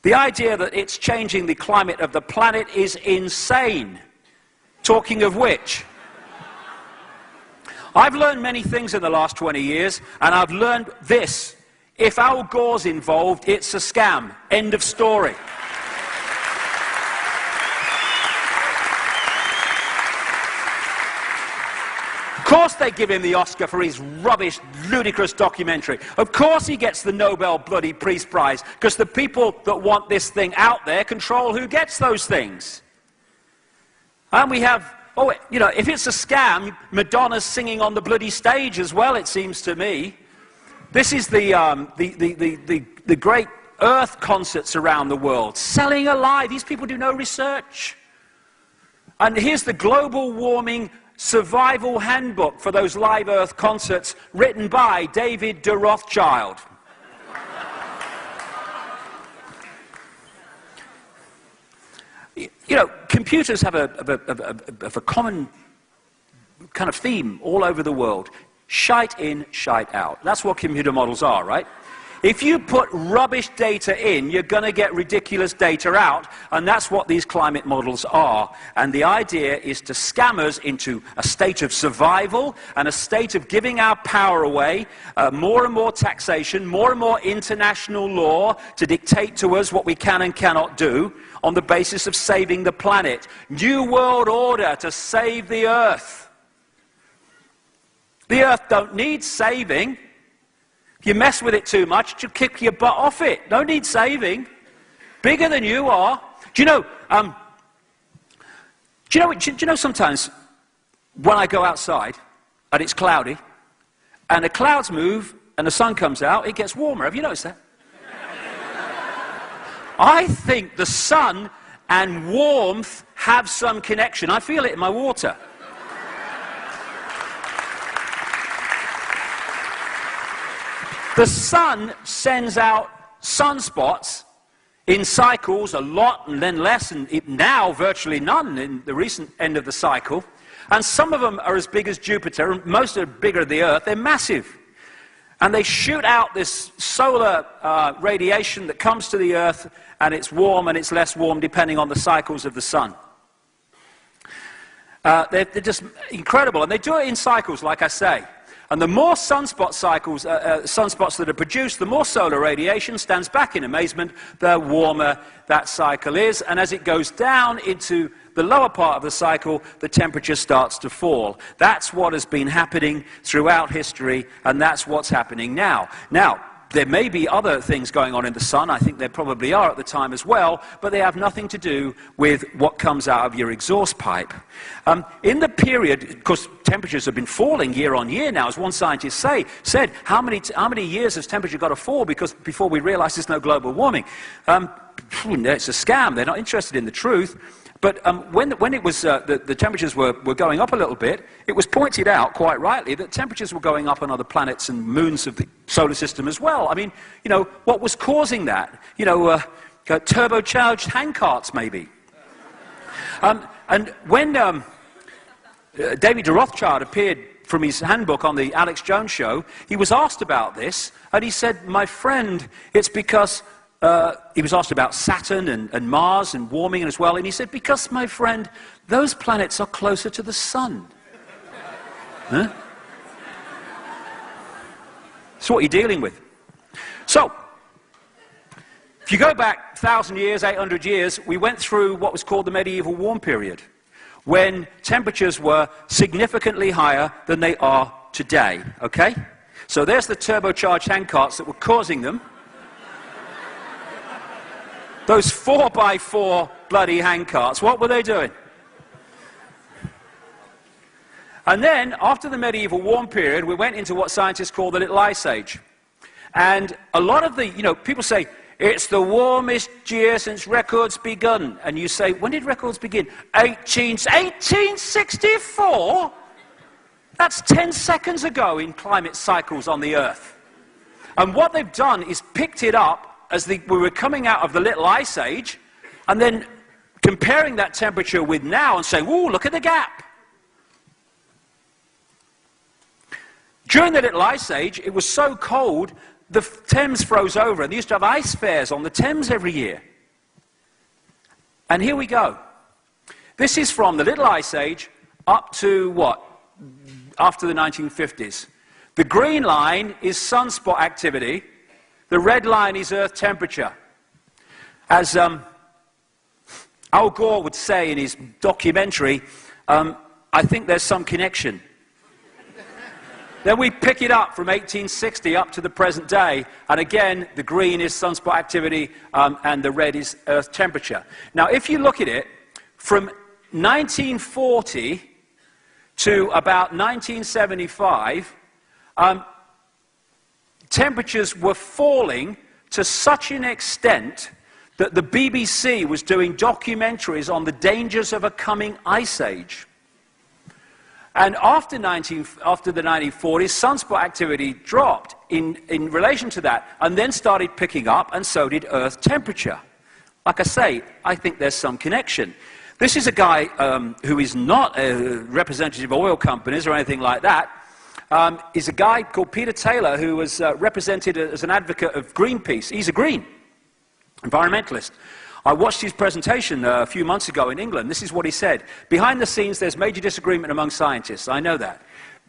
The idea that it's changing the climate of the planet is insane. Talking of which, I've learned many things in the last 20 years, and I've learned this. If Al Gore's involved, it's a scam. End of story. Of course they give him the Oscar for his rubbish, ludicrous documentary. Of course he gets the Nobel bloody Peace Prize, because the people that want this thing out there control who gets those things. And we have, oh, you know, if it's a scam, Madonna's singing on the bloody stage as well, it seems to me. This is the great Earth concerts around the world, selling a lie. These people do no research. And here's the global warming survival handbook for those live Earth concerts, written by David de Rothschild. You know, computers have a common kind of theme all over the world. Shite in, shite out. That's what computer models are, right? If you put rubbish data in, you're going to get ridiculous data out, and that's what these climate models are. And the idea is to scam us into a state of survival and a state of giving our power away, more and more taxation, more and more international law to dictate to us what we can and cannot do on the basis of saving the planet. New world order to save the Earth. The Earth don't need saving. If you mess with it too much, you'll kick your butt off it. No need saving. Bigger than you are. Do you know sometimes when I go outside and it's cloudy and the clouds move and the sun comes out, it gets warmer. Have you noticed that? I think the sun and warmth have some connection. I feel it in my water. The sun sends out sunspots in cycles, a lot and then less, and now virtually none in the recent end of the cycle. And some of them are as big as Jupiter, and most are bigger than the Earth. They're massive. And they shoot out this solar radiation that comes to the Earth, and it's warm and it's less warm depending on the cycles of the sun. They're just incredible, and they do it in cycles, like I say. And the more sunspot cycles, sunspots that are produced, the more solar radiation stands back in amazement, the warmer that cycle is. And as it goes down into the lower part of the cycle, the temperature starts to fall. That's what has been happening throughout history, and that's what's happening now. Now, there may be other things going on in the sun. I think there probably are at the time as well, but they have nothing to do with what comes out of your exhaust pipe. In the period, of course, temperatures have been falling year on year now, as one scientist said, how many years has temperature got to fall before we realize there's no global warming? It's a scam. They're not interested in the truth. But when it was, the temperatures were going up a little bit, it was pointed out, quite rightly, that temperatures were going up on other planets and moons of the solar system as well. I mean, you know, what was causing that? You know, turbocharged handcarts, maybe. And when David de Rothschild appeared from his handbook on the Alex Jones show, he was asked about this, and he said, my friend, it's because... he was asked about Saturn and Mars and warming as well, and he said, because, my friend, those planets are closer to the sun. Huh? That's what you're dealing with. So, if you go back 1,000 years, 800 years, we went through what was called the medieval warm period, when temperatures were significantly higher than they are today, okay? So there's the turbocharged handcarts that were causing them. Those 4x4 bloody handcarts, what were they doing? And then, after the medieval warm period, we went into what scientists call the Little Ice Age. And a lot of the, you know, people say, it's the warmest year since records begun. And you say, when did records begin? 1864? That's 10 seconds ago in climate cycles on the Earth. And what they've done is picked it up as we were coming out of the Little Ice Age, and then comparing that temperature with now and saying, ooh, look at the gap. During the Little Ice Age, it was so cold, the Thames froze over, and they used to have ice fairs on the Thames every year. And here we go. This is from the Little Ice Age up to what? After the 1950s. The green line is sunspot activity. The red line is Earth temperature. As Al Gore would say in his documentary, I think there's some connection. Then we pick it up from 1860 up to the present day, and again, the green is sunspot activity, and the red is Earth temperature. Now, if you look at it, from 1940 to about 1975, temperatures were falling to such an extent that the BBC was doing documentaries on the dangers of a coming ice age. And after the 1940s, sunspot activity dropped in relation to that, and then started picking up, and so did Earth temperature. Like I say, I think there's some connection. This is a guy who is not a representative of oil companies or anything like that. Is a guy called Peter Taylor, who was represented as an advocate of Greenpeace. He's a green environmentalist. I watched his presentation a few months ago in England. This is what he said. Behind the scenes, there's major disagreement among scientists. I know that.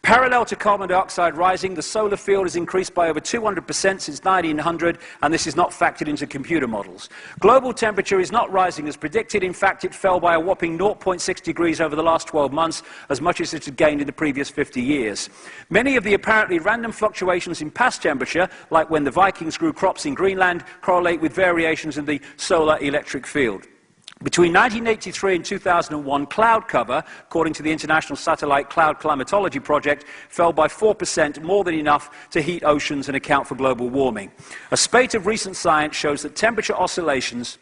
Parallel to carbon dioxide rising, the solar field has increased by over 200% since 1900, and this is not factored into computer models. Global temperature is not rising as predicted. In fact, it fell by a whopping 0.6 degrees over the last 12 months, as much as it had gained in the previous 50 years. Many of the apparently random fluctuations in past temperature, like when the Vikings grew crops in Greenland, correlate with variations in the solar electric field. Between 1983 and 2001, cloud cover, according to the International Satellite Cloud Climatology Project, fell by 4%, more than enough to heat oceans and account for global warming. A spate of recent science shows that temperature oscillations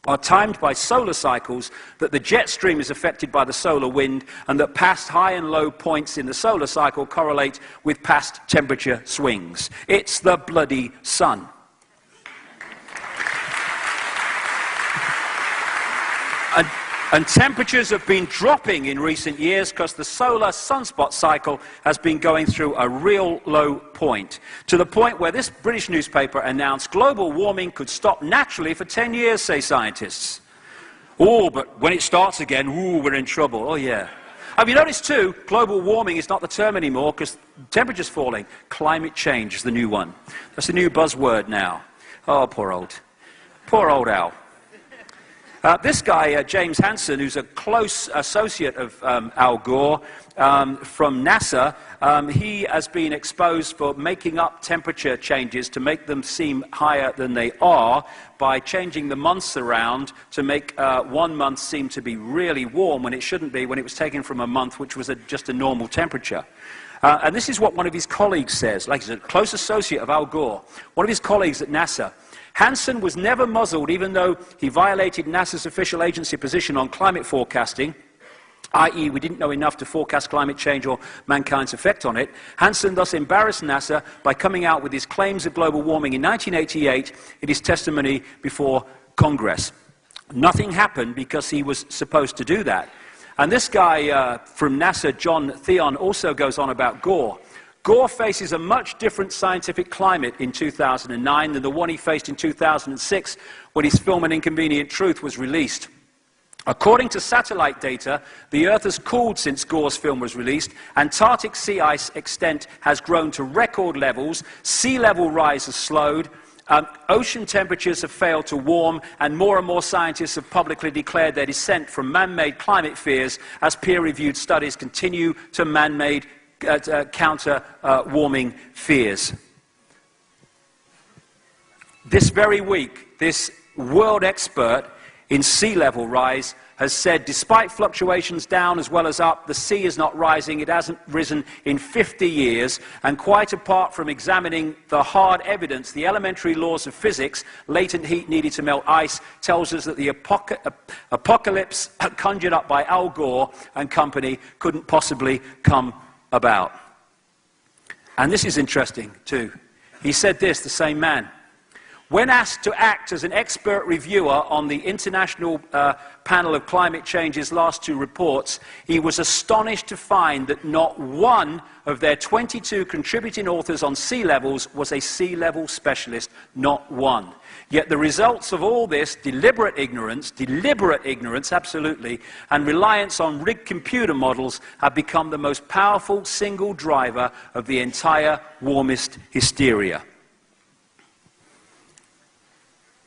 are timed by solar cycles, that the jet stream is affected by the solar wind, and that past high and low points in the solar cycle correlate with past temperature swings. It's the bloody sun. And temperatures have been dropping in recent years because the solar sunspot cycle has been going through a real low point, to the point where this British newspaper announced global warming could stop naturally for 10 years, say scientists. Oh, but when it starts again, ooh, we're in trouble. Oh, yeah. Have you noticed, too, global warming is not the term anymore because temperature's falling. Climate change is the new one. That's the new buzzword now. Oh, poor old Al. This guy, James Hansen, who's a close associate of Al Gore from NASA, he has been exposed for making up temperature changes to make them seem higher than they are by changing the months around to make 1 month seem to be really warm when it shouldn't be, when it was taken from a month which was just a normal temperature. And this is what one of his colleagues says, like he's a close associate of Al Gore, one of his colleagues at NASA. Hansen was never muzzled, even though he violated NASA's official agency position on climate forecasting, i.e. we didn't know enough to forecast climate change or mankind's effect on it. Hansen thus embarrassed NASA by coming out with his claims of global warming in 1988 in his testimony before Congress. Nothing happened because he was supposed to do that. And this guy from NASA, John Theon, also goes on about Gore. Gore faces a much different scientific climate in 2009 than the one he faced in 2006 when his film An Inconvenient Truth was released. According to satellite data, the Earth has cooled since Gore's film was released. Antarctic sea ice extent has grown to record levels. Sea level rise has slowed. Ocean temperatures have failed to warm, and more scientists have publicly declared their dissent from man-made climate fears as peer-reviewed studies continue to counter warming fears. This very week, this world expert in sea level rise has said, despite fluctuations down as well as up, the sea is not rising. It hasn't risen in 50 years. And quite apart from examining the hard evidence, the elementary laws of physics, latent heat needed to melt ice, tells us that the apocalypse conjured up by Al Gore and company couldn't possibly come about. And this is interesting, too. He said this, the same man. When asked to act as an expert reviewer on the International Panel of Climate Change's last two reports, he was astonished to find that not one of their 22 contributing authors on sea levels was a sea level specialist, not one. Yet the results of all this deliberate ignorance, absolutely, and reliance on rigged computer models have become the most powerful single driver of the entire warmist hysteria.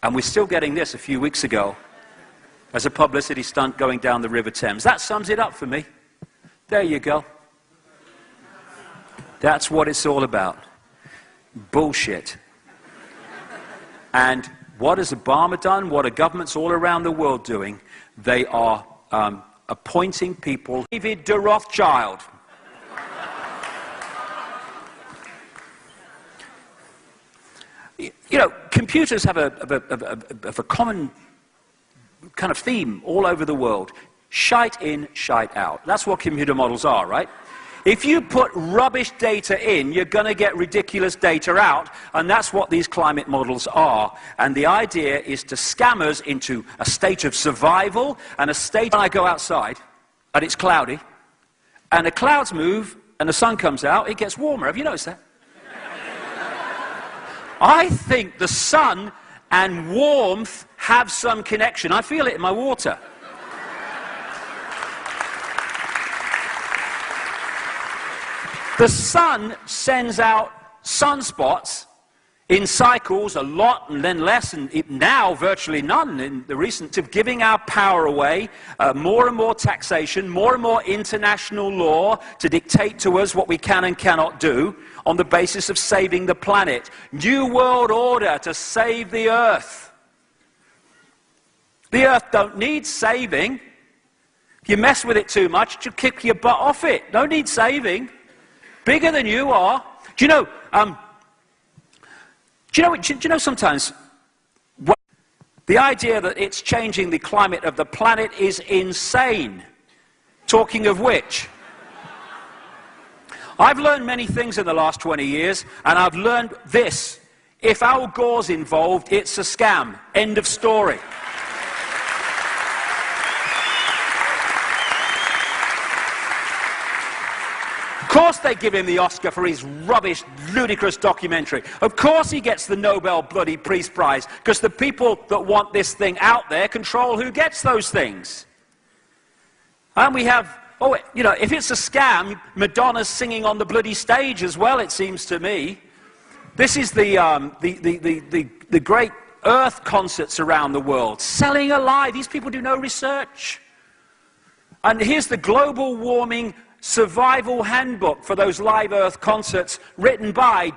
And we're still getting this a few weeks ago as a publicity stunt going down the River Thames. That sums it up for me. There you go. That's what it's all about. Bullshit. And what has Obama done? What are governments all around the world doing? They are appointing people. David de Rothschild. You know, computers have a common kind of theme all over the world. Shite in, shite out. That's what computer models are, right? If you put rubbish data in, you're going to get ridiculous data out, and that's what these climate models are. And the idea is to scam us into a state of survival and a state... When I go outside, and it's cloudy, and the clouds move, and the sun comes out, it gets warmer. Have you noticed that? I think the sun and warmth have some connection. I feel it in my water. The sun sends out sunspots in cycles, a lot and then less, and now virtually none in the recent, of giving our power away, more and more taxation, more and more international law to dictate to us what we can and cannot do on the basis of saving the planet. New world order to save the earth. The earth don't need saving. If you mess with it too much, you'll kick your butt off it. Don't need saving. Bigger than you are. Do you know sometimes the idea that it's changing the climate of the planet is insane. Talking of which, I've learned many things in the last 20 years, and I've learned this. If Al Gore's involved, it's a scam. End of story. Of course they give him the Oscar for his rubbish, ludicrous documentary. Of course he gets the Nobel bloody Peace Prize, because the people that want this thing out there control who gets those things. And we have, oh, you know, if it's a scam, Madonna's singing on the bloody stage as well, it seems to me. This is the great Earth concerts around the world, selling a lie. These people do no research. And here's the global warming survival handbook for those live Earth concerts written by